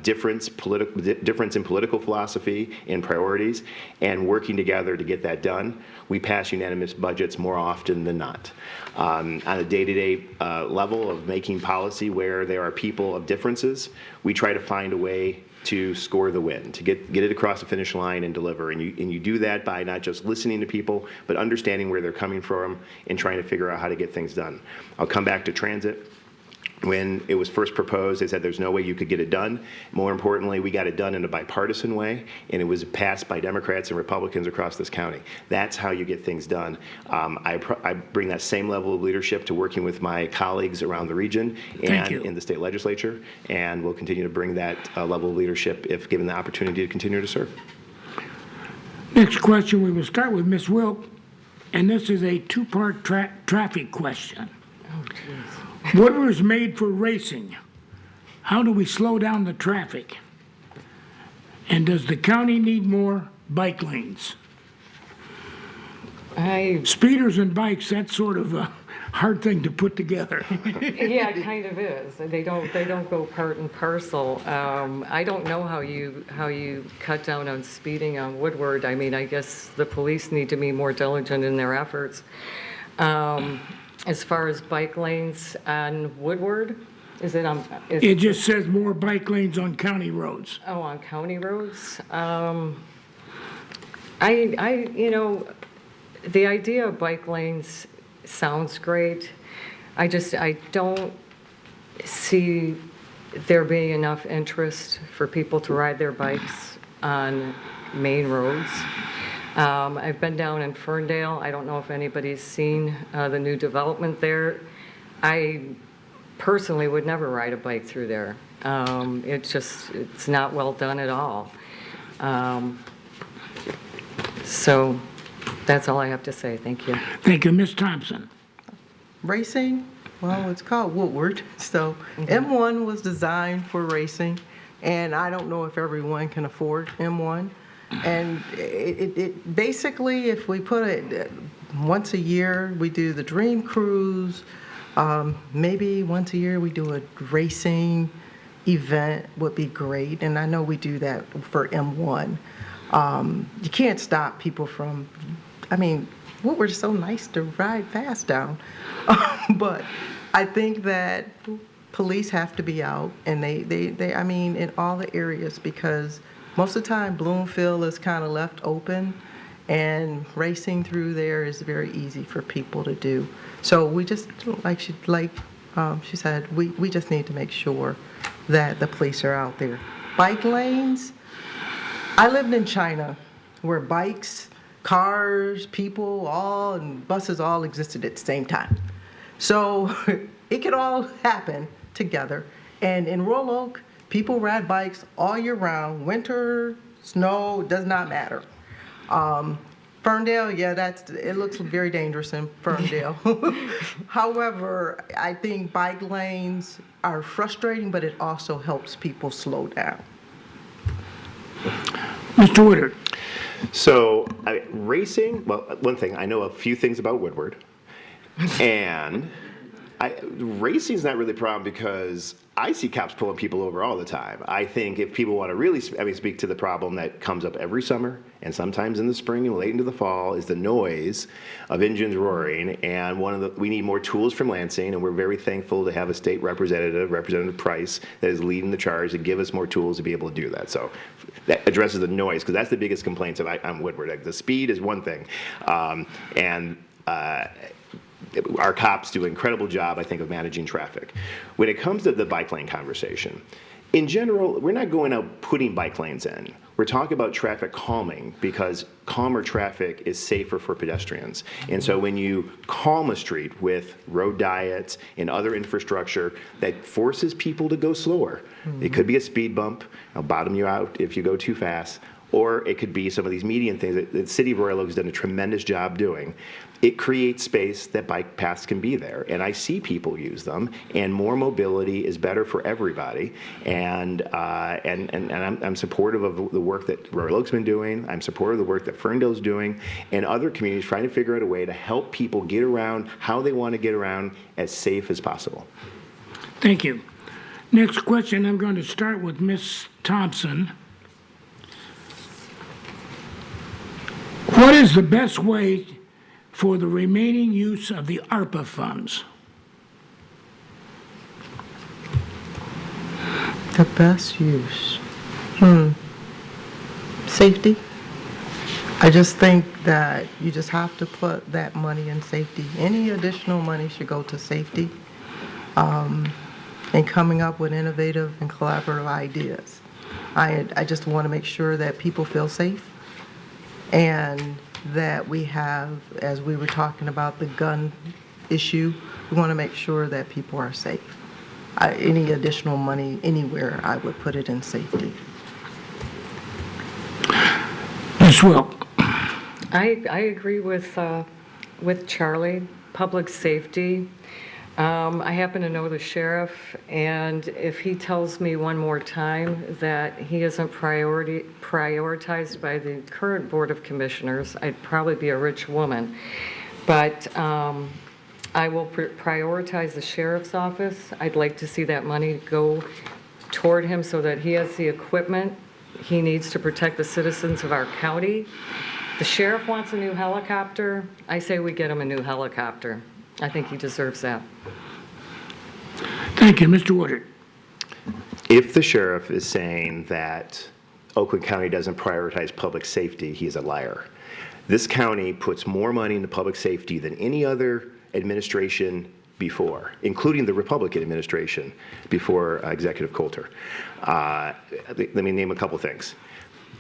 S3: difference in political philosophy and priorities, and working together to get that done, we pass unanimous budgets more often than not. On a day-to-day level of making policy where there are people of differences, we try to find a way to score the win, to get it across the finish line and deliver. And you do that by not just listening to people, but understanding where they're coming from and trying to figure out how to get things done. I'll come back to transit. When it was first proposed, they said there's no way you could get it done. More importantly, we got it done in a bipartisan way, and it was passed by Democrats and Republicans across this county. That's how you get things done. I bring that same level of leadership to working with my colleagues around the region and in the state legislature, and we'll continue to bring that level of leadership if given the opportunity to continue to serve.
S1: Next question, we will start with Ms. Wilk, and this is a two-part traffic question.
S5: Oh, geez.
S1: Woodward is made for racing. How do we slow down the traffic? And does the county need more bike lanes? Speeders and bikes, that's sort of a hard thing to put together.
S5: Yeah, it kind of is. They don't go part and parcel. I don't know how you cut down on speeding on Woodward. I mean, I guess the police need to be more diligent in their efforts. As far as bike lanes on Woodward, is it on?
S1: It just says more bike lanes on county roads.
S5: Oh, on county roads? The idea of bike lanes sounds great. I don't see there being enough interest for people to ride their bikes on main roads. I've been down in Ferndale. I don't know if anybody's seen the new development there. I personally would never ride a bike through there. It's not well done at all. So that's all I have to say. Thank you.
S1: Thank you, Ms. Thompson.
S2: Racing, well, it's called Woodward. So M1 was designed for racing, and I don't know if everyone can afford M1. And it basically, if we put it once a year, we do the Dream Cruise. Maybe once a year we do a racing event would be great. And I know we do that for M1. You can't stop people from, I mean, Woodward's so nice to ride fast down. But I think that police have to be out, and they I mean, in all the areas, because most of the time Bloomfield is kind of left open, and racing through there is very easy for people to do. So we just, like she said, we just need to make sure that the police are out there. Bike lanes, I lived in China where bikes, cars, people, and buses all existed at the same time. So it could all happen together. And in Royal Oak, people ride bikes all year round. Winter, snow, does not matter. Ferndale, yeah, it looks very dangerous in Ferndale. However, I think bike lanes are frustrating, but it also helps people slow down.
S1: Mr. Woodard.
S3: So, racing, well, one thing, I know a few things about Woodward. And racing's not really a problem because I see cops pulling people over all the time. I think if people want to really speak to the problem that comes up every summer and sometimes in the spring and late into the fall is the noise of engines roaring. And we need more tools from Lansing, and we're very thankful to have a state representative, Representative Price, that is leading the charge to give us more tools to be able to do that. So that addresses the noise, because that's the biggest complaints on Woodward. Like, the speed is one thing, our cops do an incredible job, I think, of managing traffic. When it comes to the bike lane conversation, in general, we're not going out putting bike lanes in. We're talking about traffic calming, because calmer traffic is safer for pedestrians. And so when you calm a street with road diets and other infrastructure that forces people to go slower, it could be a speed bump, it'll bottom you out if you go too fast, or it could be some of these median things that the city of Royal Oak has done a tremendous job doing. It creates space that bike paths can be there, and I see people use them, and more mobility is better for everybody. And I'm supportive of the work that Royal Oak's been doing. I'm supportive of the work that Ferndale's doing, and other communities trying to figure out a way to help people get around how they want to get around as safe as possible.
S1: Thank you. Next question, I'm going to start with Ms. Thompson. What is the best way for the remaining use of the ARPA funds?
S2: The best use? Safety. I just think that you just have to put that money in safety. Any additional money should go to safety, and coming up with innovative and collaborative ideas. I just want to make sure that people feel safe, and that we have, as we were talking about the gun issue, we want to make sure that people are safe. Any additional money anywhere, I would put it in safety.
S1: Ms. Wilk.
S5: I agree with Charlie. Public safety. I happen to know the sheriff, and if he tells me one more time that he isn't prioritized by the current Board of Commissioners, I'd probably be a rich woman. But I will prioritize the sheriff's office. I'd like to see that money go toward him so that he has the equipment he needs to protect the citizens of our county. The sheriff wants a new helicopter. I say we get him a new helicopter. I think he deserves that.
S1: Thank you. Mr. Woodard.
S3: If the sheriff is saying that Oakland County doesn't prioritize public safety, he's a liar. This county puts more money into public safety than any other administration before, including the Republican administration before Executive Coulter. Let me name a couple things.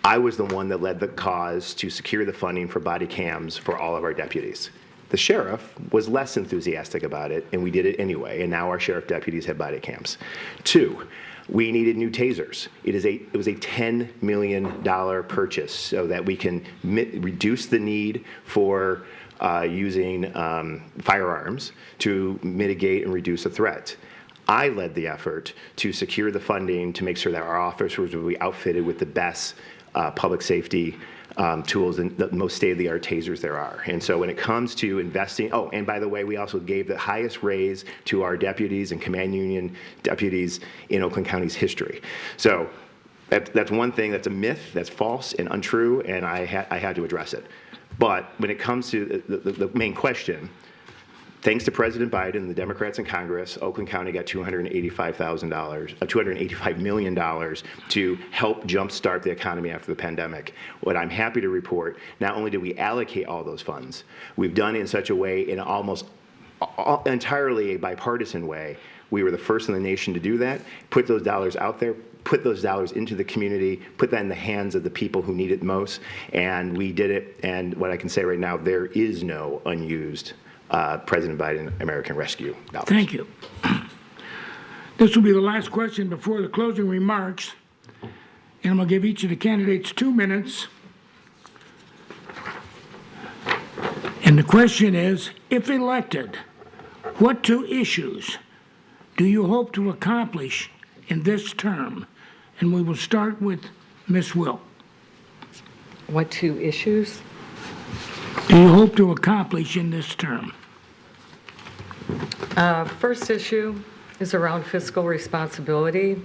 S3: I was the one that led the cause to secure the funding for body cams for all of our deputies. The sheriff was less enthusiastic about it, and we did it anyway, and now our sheriff deputies have body cams. 2, we needed new tasers. It was a $10 million purchase so that we can reduce the need for using firearms to mitigate and reduce a threat. I led the effort to secure the funding to make sure that our officers would be outfitted with the best public safety tools and the most state-of-the-art tasers there are. And so when it comes to investing, oh, and by the way, we also gave the highest raise to our deputies and command union deputies in Oakland County's history. So that's one thing that's a myth, that's false and untrue, and I had to address it. But when it comes to the main question, thanks to President Biden and the Democrats in Congress, Oakland County got $285 million to help jumpstart the economy after the pandemic. What I'm happy to report, not only did we allocate all those funds, we've done it in such a way, in almost entirely a bipartisan way. We were the first in the nation to do that, put those dollars out there, put those dollars into the community, put that in the hands of the people who need it most, and we did it. And what I can say right now, there is no unused President Biden American Rescue dollars.
S1: Thank you. This will be the last question before the closing remarks, and I'm going to give each of the candidates 2 minutes. And the question is, if elected, what 2 issues do you hope to accomplish in this term? And we will start with Ms. Wilk.
S5: What 2 issues?
S1: Do you hope to accomplish in this term?
S5: First issue is around fiscal responsibility.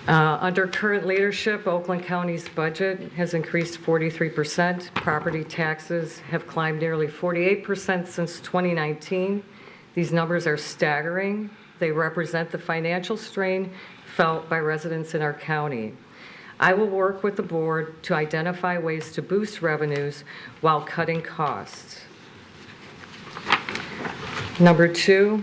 S5: Under current leadership, Oakland County's budget has increased 43%. Property taxes have climbed nearly 48% since 2019. These numbers are staggering. They represent the financial strain felt by residents in our county. I will work with the board to identify ways to boost revenues while cutting costs. Number 2,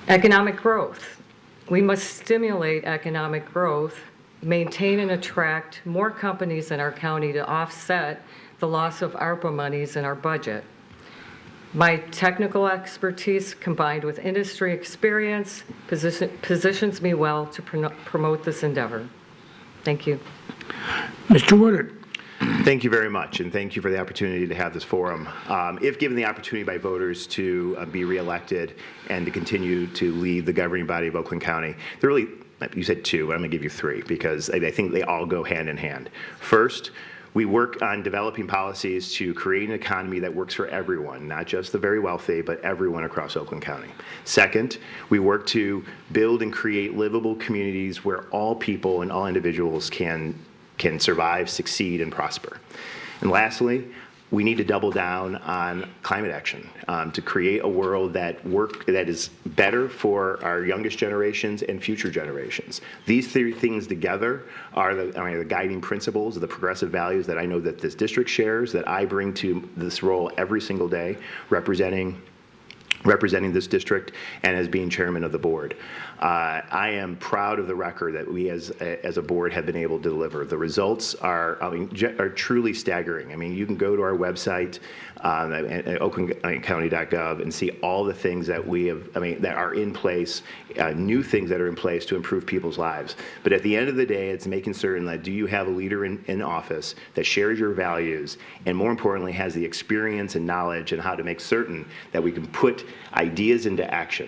S5: economic growth. We must stimulate economic growth, maintain and attract more companies in our county to offset the loss of ARPA monies in our budget. My technical expertise combined with industry experience positions me well to promote this endeavor. Thank you.
S1: Mr. Woodard.
S3: Thank you very much, and thank you for the opportunity to have this forum. If given the opportunity by voters to be reelected and to continue to lead the governing body of Oakland County, there really, you said 2, but I'm going to give you 3 because I think they all go hand in hand. First, we work on developing policies to create an economy that works for everyone, not just the very wealthy, but everyone across Oakland County. Second, we work to build and create livable communities where all people and all individuals can survive, succeed, and prosper. And lastly, we need to double down on climate action to create a world that is better for our youngest generations and future generations. These 3 things together are the guiding principles of the progressive values that I know that this district shares, that I bring to this role every single day, representing this district and as being chairman of the board. I am proud of the record that we as a board have been able to deliver. The results are truly staggering. I mean, you can go to our website at oaklandcounty.gov and see all the things that we have, that are in place, new things that are in place to improve people's lives. But at the end of the day, it's making certain that do you have a leader in office that shares your values and more importantly has the experience and knowledge and how to make certain that we can put ideas into action.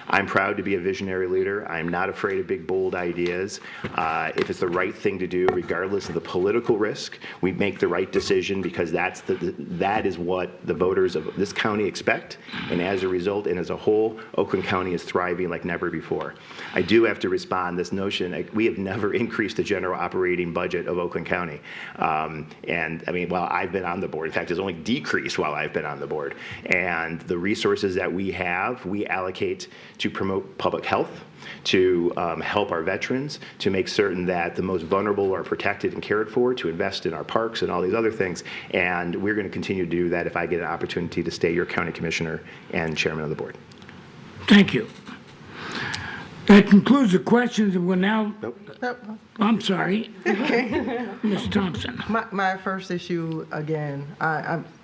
S3: I'm proud to be a visionary leader. I'm not afraid of big, bold ideas. If it's the right thing to do, regardless of the political risk, we make the right decision because that is what the voters of this county expect. And as a result, and as a whole, Oakland County is thriving like never before. I do have to respond this notion, we have never increased the general operating budget of Oakland County. While I've been on the board, in fact, it's only decreased while I've been on the board. And the resources that we have, we allocate to promote public health, to help our veterans, to make certain that the most vulnerable are protected and cared for, to invest in our parks and all these other things. And we're going to continue to do that if I get an opportunity to stay your county commissioner and chairman of the board.
S1: Thank you. That concludes the questions, and we'll now.
S3: Nope.
S1: I'm sorry. Ms. Thompson.
S2: My first issue, again,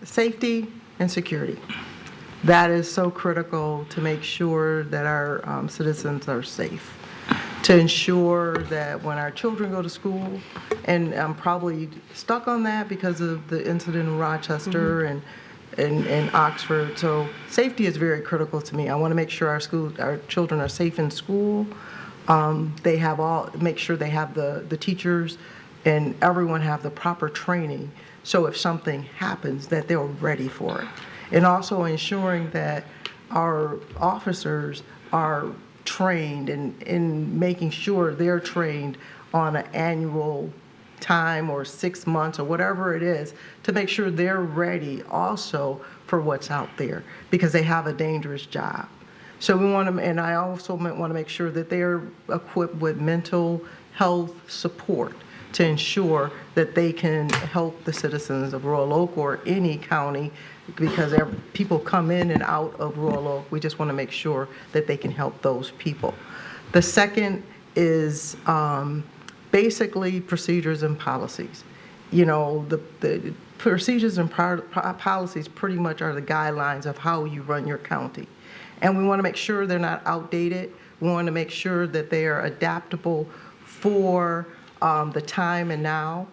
S2: safety and security. That is so critical to make sure that our citizens are safe, to ensure that when our children go to school, and I'm probably stuck on that because of the incident in Rochester and Oxford. So safety is very critical to me. I want to make sure our children are safe in school. Make sure they have the teachers and everyone have the proper training, so if something happens, that they're ready for it. And also ensuring that our officers are trained and in making sure they're trained on an annual time or 6 months or whatever it is, to make sure they're ready also for what's out there, because they have a dangerous job. So we want to, and I also want to make sure that they're equipped with mental health support to ensure that they can help the citizens of Royal Oak or any county, because people come in and out of Royal Oak. We just want to make sure that they can help those people. The second is basically procedures and policies. You know, the procedures and policies pretty much are the guidelines of how you run your county. And we want to make sure they're not outdated. We want to make sure that they are adaptable for the time and now.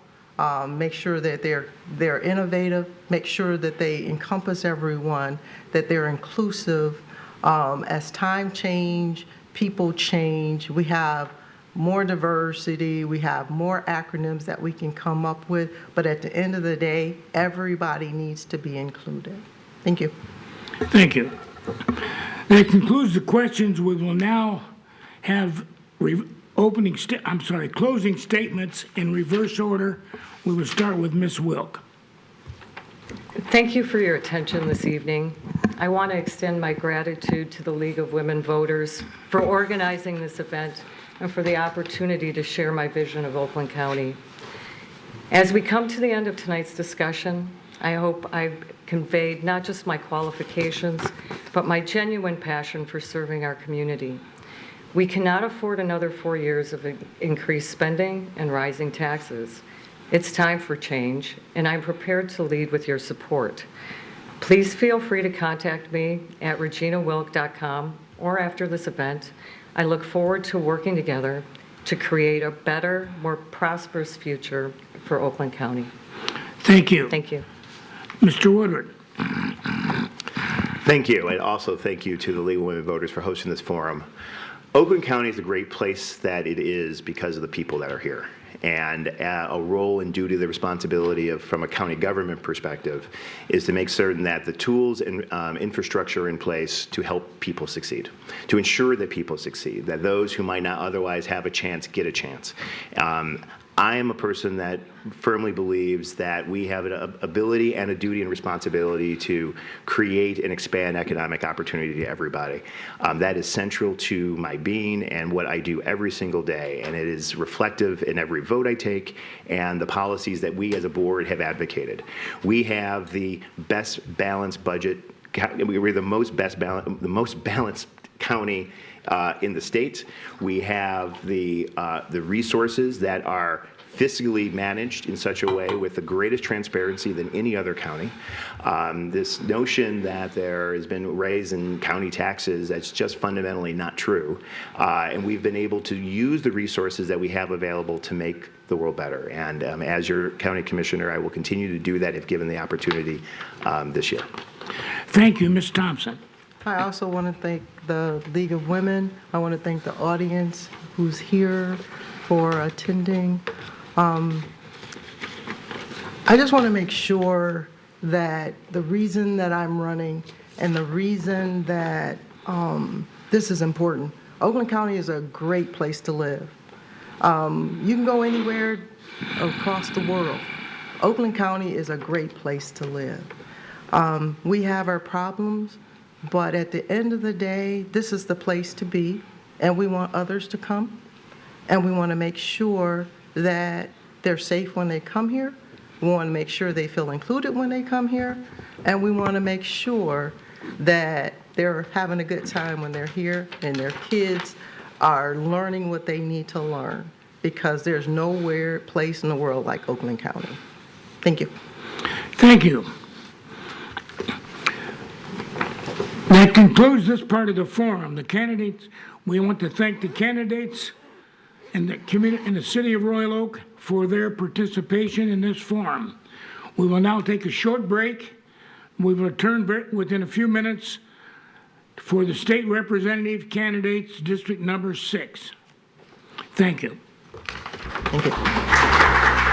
S2: Make sure that they're innovative, make sure that they encompass everyone, that they're inclusive. As time change, people change, we have more diversity, we have more acronyms that we can come up with, but at the end of the day, everybody needs to be included. Thank you.
S1: Thank you. That concludes the questions. We will now have closing statements in reverse order. We will start with Ms. Wilk.
S5: Thank you for your attention this evening. I want to extend my gratitude to the League of Women Voters for organizing this event and for the opportunity to share my vision of Oakland County. As we come to the end of tonight's discussion, I hope I've conveyed not just my qualifications, but my genuine passion for serving our community. We cannot afford another 4 years of increased spending and rising taxes. It's time for change, and I'm prepared to lead with your support. Please feel free to contact me at reginawilk.com or after this event. I look forward to working together to create a better, more prosperous future for Oakland County.
S1: Thank you.
S5: Thank you.
S1: Mr. Woodward.
S3: Thank you, and also thank you to the League of Women Voters for hosting this forum. Oakland County is a great place that it is because of the people that are here. And a role and duty, the responsibility of, from a county government perspective, is to make certain that the tools and infrastructure are in place to help people succeed, to ensure that people succeed, that those who might not otherwise have a chance get a chance. I am a person that firmly believes that we have an ability and a duty and responsibility to create and expand economic opportunity to everybody. That is central to my being and what I do every single day, and it is reflective in every vote I take and the policies that we as a board have advocated. We have the best balanced budget. We're the most balanced county in the state. We have the resources that are fiscally managed in such a way with the greatest transparency than any other county. This notion that there has been raise in county taxes, that's just fundamentally not true. And we've been able to use the resources that we have available to make the world better. And as your county commissioner, I will continue to do that if given the opportunity this year.
S1: Thank you, Ms. Thompson.
S2: I also want to thank the League of Women. I want to thank the audience who's here for attending. I just want to make sure that the reason that I'm running and the reason that this is important, Oakland County is a great place to live. You can go anywhere across the world. Oakland County is a great place to live. We have our problems, but at the end of the day, this is the place to be, and we want others to come, and we want to make sure that they're safe when they come here. We want to make sure they feel included when they come here, and we want to make sure that they're having a good time when they're here, and their kids are learning what they need to learn, because there's nowhere place in the world like Oakland County. Thank you.
S1: Thank you. That concludes this part of the forum. The candidates, we want to thank the candidates and the community in the city of Royal Oak for their participation in this forum. We will now take a short break. We will return within a few minutes for the state representative candidates, district number 6. Thank you.
S2: Thank you.